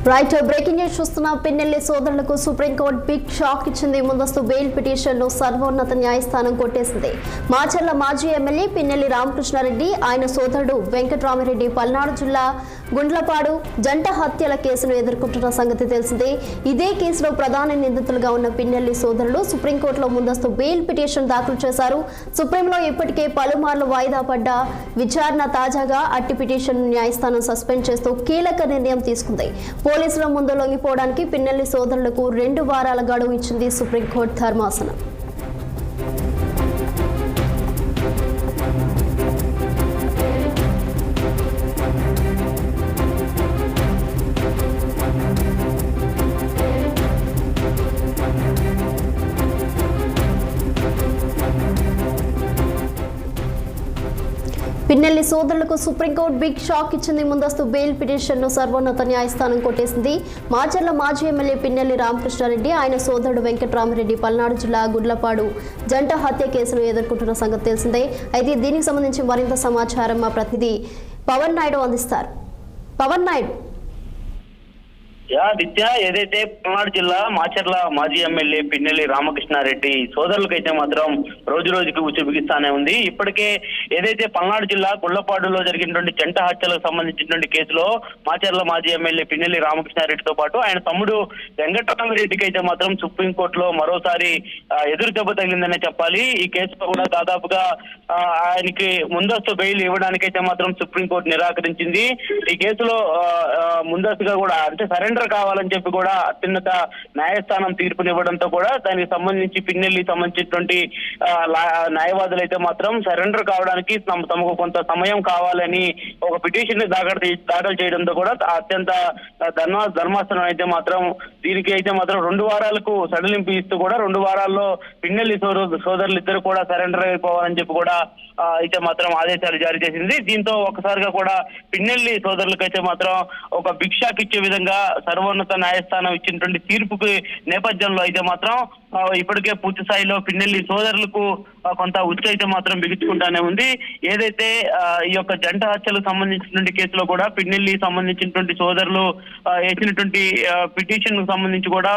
Right breaking news చూస్తున్న పిన్నెల్లి సోదరులకు supreme court big shock ఇచ్చింది. ముందస్తు బెయిల్ పిటిషన్ను సర్వోన్నత న్యాయస్థానం కొట్టేసింది. మాచర్ల మాజీ ఎమ్మెల్యే పిన్నెల్లి రామకృష్ణారెడ్డి, ఆయన సోదరుడు వెంకట్రామిరెడ్డి పల్నాడు జిల్లా గుండ్లపాడు జంట హత్యల కేసును ఎదుర్కొంటున్న సంగతి తెలిసిందే. ఇదే కేసులో ప్రధాన నిందితులుగా ఉన్న పిన్నెల్లి సోదరులు సుప్రీంకోర్టులో ముందస్తు బెయిల్ పిటిషన్ దాఖలు చేశారు. సుప్రీంలో ఇప్పటికే పలుమార్లు వాయిదా పడ్డ విచారణ తాజాగా అట్టి పిటిషన్ న్యాయస్థానం సస్పెండ్ చేస్తూ కీలక నిర్ణయం తీసుకుంది. పోలీసుల ముందు లొంగిపోవడానికి పిన్నెల్లి సోదరులకు 2 వారాల గడువు ఇచ్చింది సుప్రీంకోర్టు ధర్మాసనం. పిన్నెల్లి సోదరులకు సుప్రీంకోర్టు బిగ్ షాక్ ఇచ్చింది. ముందస్తు బెయిల్ పిటిషన్ను సర్వోన్నత న్యాయస్థానం కొట్టేసింది. మాచర్ల మాజీ ఎమ్మెల్యే పిన్నెల్లి రామకృష్ణారెడ్డి, ఆయన సోదరుడు వెంకట్రామిరెడ్డి పల్నాడు జిల్లా గుడ్లపాడు జంట హత్య కేసును ఎదుర్కొంటున్న సంగతి తెలిసిందే. అయితే దీనికి సంబంధించి మరింత సమాచారం మా ప్రతినిధి పవన్ నాయుడు అందిస్తారు. పవన్ నాయుడు. నిత్య ఏదైతే పల్నాడు జిల్లా మాచర్ల మాజీ ఎమ్మెల్యే పిన్నెల్లి రామకృష్ణారెడ్డి సోదరులకైతే మాత్రం రోజు రోజుకి ఉచ్చుబిగిస్తానే ఉంది. ఇప్పటికే ఏదైతే పల్నాడు జిల్లా గుళ్లపాడులో జరిగినటువంటి జంట హత్యలకు సంబంధించినటువంటి కేసులో మాచర్ల మాజీ ఎమ్మెల్యే పిన్నెల్లి రామకృష్ణారెడ్డితో పాటు ఆయన తమ్ముడు వెంకటరామిరెడ్డికి అయితే మాత్రం సుప్రీంకోర్టులో మరోసారి ఎదురు దెబ్బ తగిలిందనే చెప్పాలి. ఈ కేసులో కూడా దాదాపుగా ఆయనకి ముందస్తు బెయిల్ ఇవ్వడానికైతే మాత్రం సుప్రీంకోర్టు నిరాకరించింది. ఈ కేసులో ముందస్తుగా కూడా అంటే సరెండర్ కావాలని చెప్పి కూడా అత్యున్నత న్యాయస్థానం తీర్పునివ్వడంతో కూడా దానికి సంబంధించి పిన్నెల్లి సంబంధించినటువంటి న్యాయవాదులు అయితే మాత్రం సరెండర్ కావడానికి తమకు కొంత సమయం కావాలని ఒక పిటిషన్ దాఖలు చేయడంతో కూడా అత్యంత ధర్మాసనం అయితే మాత్రం దీనికి అయితే మాత్రం 2 వారాలకు సడలింపు ఇస్తూ కూడా 2 వారాల్లో పిన్నెల్లి సోదరులు ఇద్దరు కూడా సరెండర్ అయిపోవాలని చెప్పి కూడా అయితే మాత్రం ఆదేశాలు జారీ చేసింది. దీంతో ఒకసారిగా కూడా పిన్నెల్లి సోదరులకైతే మాత్రం ఒక బిగ్ షాక్ ఇచ్చే విధంగా సర్వోన్నత న్యాయస్థానం ఇచ్చినటువంటి తీర్పుకి నేపథ్యంలో అయితే మాత్రం ఇప్పటికే పూర్తి స్థాయిలో పిన్నెల్లి సోదరులకు కొంత ఉచ్చు అయితే మాత్రం బిగించుకుంటానే ఉంది. ఏదైతే ఈ యొక్క జంట హత్యలకు సంబంధించినటువంటి కేసులో కూడా పిన్నెల్లి సంబంధించినటువంటి సోదరులు వేసినటువంటి పిటిషన్ కు సంబంధించి కూడా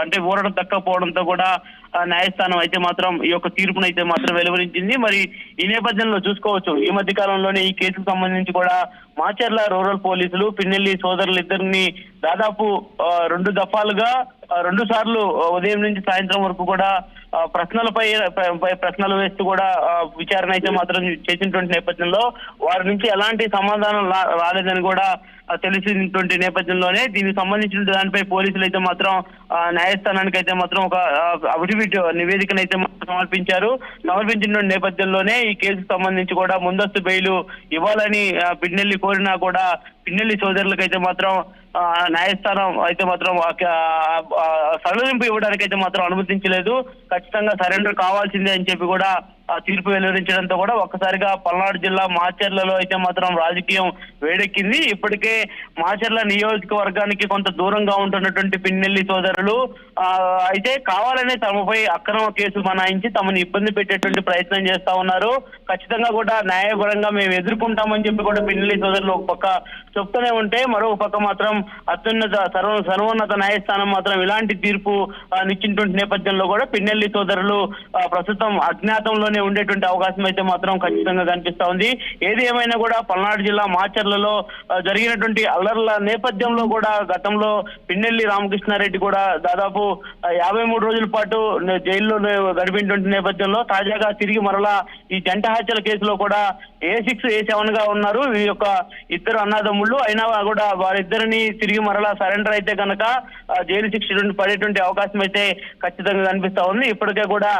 అంటే ఊరడం దక్కపోవడంతో కూడా న్యాయస్థానం అయితే మాత్రం ఈ యొక్క తీర్పును అయితే మాత్రం వెలువరించింది. మరి ఈ నేపథ్యంలో చూసుకోవచ్చు, ఈ మధ్య కాలంలోనే ఈ కేసుకు సంబంధించి కూడా మాచర్ల రూరల్ పోలీసులు పిన్నెల్లి సోదరులిద్దరిని దాదాపు 2 దఫాలుగా 2 సార్లు ఉదయం నుంచి సాయంత్రం వరకు కూడా ప్రశ్నలపై ప్రశ్నలు వేస్తూ కూడా విచారణ అయితే మాత్రం చేసినటువంటి నేపథ్యంలో వారి నుంచి ఎలాంటి సమాధానం రాలేదని కూడా తెలిసినటువంటి నేపథ్యంలోనే దీనికి సంబంధించిన దానిపై పోలీసులు అయితే మాత్రం న్యాయస్థానానికి అయితే మాత్రం ఒక అఫిడవిట్ నివేదికను అయితే సమర్పించిన నేపథ్యంలోనే ఈ కేసుకు సంబంధించి కూడా ముందస్తు బెయిల్ ఇవ్వాలని పిన్నెల్లి కోరినా కూడా పిన్నెల్లి సోదరులకు అయితే మాత్రం న్యాయస్థానం అయితే మాత్రం సడలింపు ఇవ్వడానికి అయితే మాత్రం అనుమతించలేదు. ఖచ్చితంగా సరెండర్ కావాల్సిందే అని చెప్పి కూడా తీర్పు వెలువరించడంతో కూడా ఒక్కసారిగా పల్నాడు జిల్లా మాచర్లలో అయితే మాత్రం రాజకీయం వేడెక్కింది. ఇప్పటికే మాచర్ల నియోజకవర్గానికి కొంత దూరంగా ఉంటున్నటువంటి పిన్నెల్లి సోదరులు అయితే కావాలనే తమపై అక్రమ కేసు బనాయించి తమను ఇబ్బంది పెట్టేటువంటి ప్రయత్నం చేస్తా ఉన్నారు. ఖచ్చితంగా కూడా న్యాయపరంగా మేము ఎదుర్కొంటామని చెప్పి కూడా పిన్నెల్లి సోదరులు ఒక పక్క చెప్తూనే ఉంటే, మరో పక్క మాత్రం అత్యున్నత సర్వోన్నత న్యాయస్థానం మాత్రం ఇలాంటి తీర్పు నిచ్చినటువంటి నేపథ్యంలో కూడా పిన్నెల్లి సోదరులు ప్రస్తుతం అజ్ఞాతంలోనే ఉండేటువంటి అవకాశం అయితే మాత్రం ఖచ్చితంగా కనిపిస్తా ఉంది. ఏది ఏమైనా కూడా పల్నాడు జిల్లా మాచర్లలో జరిగినటువంటి అల్లర్ల నేపథ్యంలో కూడా గతంలో పిన్నెల్లి రామకృష్ణారెడ్డి కూడా దాదాపు 53 రోజుల పాటు జైల్లో గడిపినటువంటి నేపథ్యంలో తాజాగా తిరిగి మరలా ఈ జంట హత్యల కేసులో కూడా A6 A7 గా ఉన్నారు. ఈ యొక్క ఇద్దరు అన్నదమ్ముళ్ళు అయినా కూడా వారిద్దరిని తిరిగి మరలా సరెండర్ అయితే కనుక జైలు శిక్ష పడేటువంటి అవకాశం అయితే ఖచ్చితంగా కనిపిస్తా ఉంది. ఇప్పటికే కూడా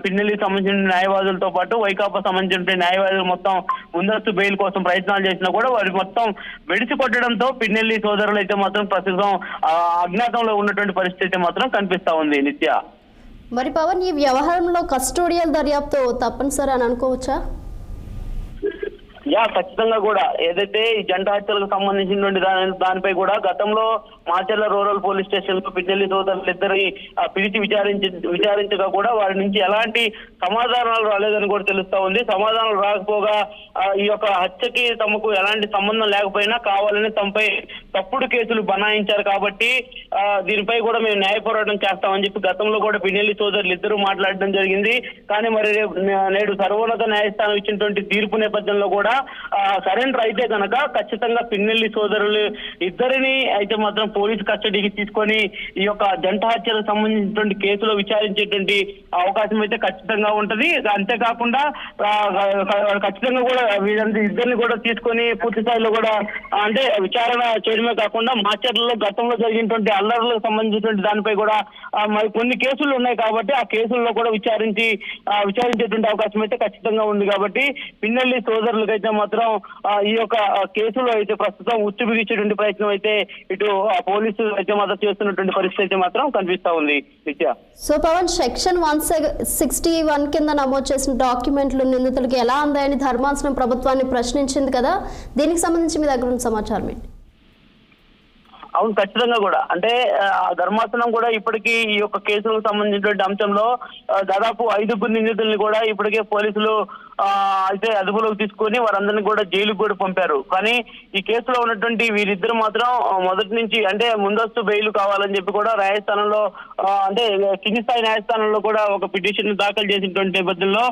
పిన్నెల్లి సంబంధించిన న్యాయవాదులతో పాటు వైకాపా సంబంధించిన న్యాయవాదులు మొత్తం ముందస్తు బెయిల్ కోసం ప్రయత్నాలు చేసినా కూడా వారి మొత్తం వెడిసి కొట్టడంతో పిన్నెల్లి సోదరులు అయితే మాత్రం ప్రస్తుతం అజ్ఞాతంలో ఉన్నటువంటి పరిస్థితి అయితే మాత్రం కనిపిస్తా ఉంది. నిత్య, మరి పవన్, ఈ వ్యవహారంలో కస్టోడియల్ దర్యాప్తు తప్పనిసరి అని అనుకోవచ్చా? ఖచ్చితంగా కూడా ఏదైతే ఈ జంట హత్యలకు సంబంధించినటువంటి దానిపై కూడా గతంలో మాచర్ల రూరల్ పోలీస్ స్టేషన్ లో పిన్నెల్లి సోదరులిద్దరి పిలిచి విచారించగా కూడా వారి నుంచి ఎలాంటి సమాధానాలు రాలేదని కూడా తెలుస్తా ఉంది. సమాధానాలు రాకపోగా ఈ యొక్క హత్యకి తమకు ఎలాంటి సంబంధం లేకపోయినా కావాలని తమపై తప్పుడు కేసులు బనాయించారు కాబట్టి దీనిపై కూడా మేము న్యాయ పోరాటం చేస్తామని చెప్పి గతంలో కూడా పిన్నెల్లి సోదరులు ఇద్దరు మాట్లాడడం జరిగింది. కానీ మరి నేడు సర్వోన్నత న్యాయస్థానం ఇచ్చినటువంటి తీర్పు నేపథ్యంలో కూడా సరెండర్ అయితే కనుక ఖచ్చితంగా పిన్నెల్లి సోదరులు ఇద్దరిని అయితే మాత్రం పోలీసు కస్టడీకి తీసుకొని ఈ యొక్క జంట హత్యలకు సంబంధించినటువంటి కేసులో విచారించేటువంటి అవకాశం అయితే ఖచ్చితంగా ఉంటది. అంతేకాకుండా ఖచ్చితంగా కూడా ఇద్దరిని కూడా తీసుకొని పూర్తి స్థాయిలో కూడా అంటే విచారణ చేయడమే కాకుండా మాచర్లలో గతంలో జరిగినటువంటి అల్లర్లకు సంబంధించినటువంటి దానిపై కూడా మరి కొన్ని కేసులు ఉన్నాయి కాబట్టి ఆ కేసుల్లో కూడా విచారించేటువంటి అవకాశం అయితే ఖచ్చితంగా ఉంది. కాబట్టి పిన్నెల్లి సోదరులకు అయితే మాత్రం ఈ యొక్క కేసులో అయితే ప్రస్తుతం ఉచ్చు బిగించేటువంటి ప్రయత్నం అయితే ఇటు పోలీసులు అయితే మాత్రం చేస్తున్నటువంటి పరిస్థితి అయితే మాత్రం కనిపిస్తా ఉంది. నిత్య సో పవన్, సెక్షన్ 161 కింద నమోదు చేసిన డాక్యుమెంట్లు నిందితులకు ఎలా అందాయని ధర్మాసనం ప్రభుత్వాన్ని ప్రశ్నించింది కదా, దీనికి సంబంధించి మీ దగ్గర ఉన్న సమాచారం ఏంటి? అవును, ఖచ్చితంగా కూడా అంటే ధర్మాసనం కూడా ఇప్పటికీ ఈ యొక్క కేసులకు సంబంధించినటువంటి అంశంలో దాదాపు 5 నిందితుల్ని కూడా ఇప్పటికే పోలీసులు అయితే అదుపులోకి తీసుకొని వారందరినీ కూడా జైలుకు కూడా పంపారు. కానీ ఈ కేసులో ఉన్నటువంటి వీరిద్దరు మాత్రం మొదటి నుంచి అంటే ముందస్తు బెయిల్ కావాలని చెప్పి కూడా న్యాయస్థానంలో అంటే కింది స్థాయి న్యాయస్థానంలో కూడా ఒక పిటిషన్ దాఖలు చేసినటువంటి నేపథ్యంలో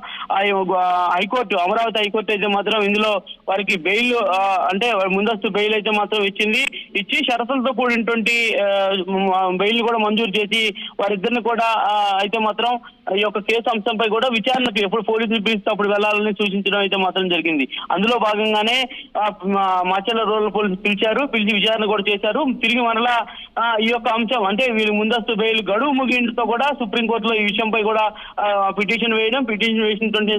హైకోర్టు, అమరావతి హైకోర్టు అయితే మాత్రం ఇందులో వారికి బెయిల్ అంటే ముందస్తు బెయిల్ అయితే మాత్రం ఇచ్చి షరతులతో కూడినటువంటి బెయిల్ కూడా మంజూరు చేసి వారిద్దరిని కూడా అయితే మాత్రం ఈ యొక్క కేసు అంశంపై కూడా విచారణకు ఎప్పుడు పోలీసులు పిలిస్తే అప్పుడు వెళ్లాలని సూచించడం అయితే మాత్రం జరిగింది. అందులో భాగంగానే మాచర్ల రూరల్ పోలీసులు పిలిచి విచారణ కూడా చేశారు. తిరిగి మరలా ఈ యొక్క అంశం అంటే వీళ్ళు ముందస్తు బెయిల్ గడువు ముగింపుతో కూడా సుప్రీంకోర్టులో ఈ విషయంపై కూడా పిటిషన్ వేసినటువంటి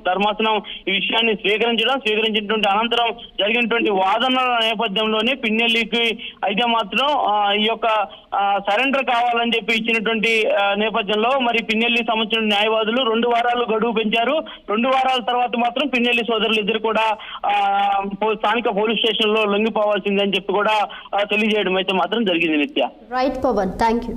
ధర్మాసనం ఈ విషయాన్ని స్వీకరించినటువంటి అనంతరం జరిగినటువంటి వాదనల నేపథ్యంలోనే పిన్నెల్లికి అయితే మాత్రం ఈ యొక్క సరెండర్ కావాలని చెప్పి ఇచ్చినటువంటి నేపథ్యంలో మరి పిన్నెల్లి సంబంధించిన న్యాయవాదులు 2 వారాలు గడువు పెంచారు. 2 వారాల తర్వాత మాత్రం పిన్నెల్లి సోదరులు ఇద్దరు కూడా స్థానిక పోలీస్ స్టేషన్ లో లొంగిపోవాల్సిందని చెప్పి కూడా తెలియజేయడం అయితే మాత్రం జరిగింది. నిత్య రైట్ పవన్, థ్యాంక్ యూ.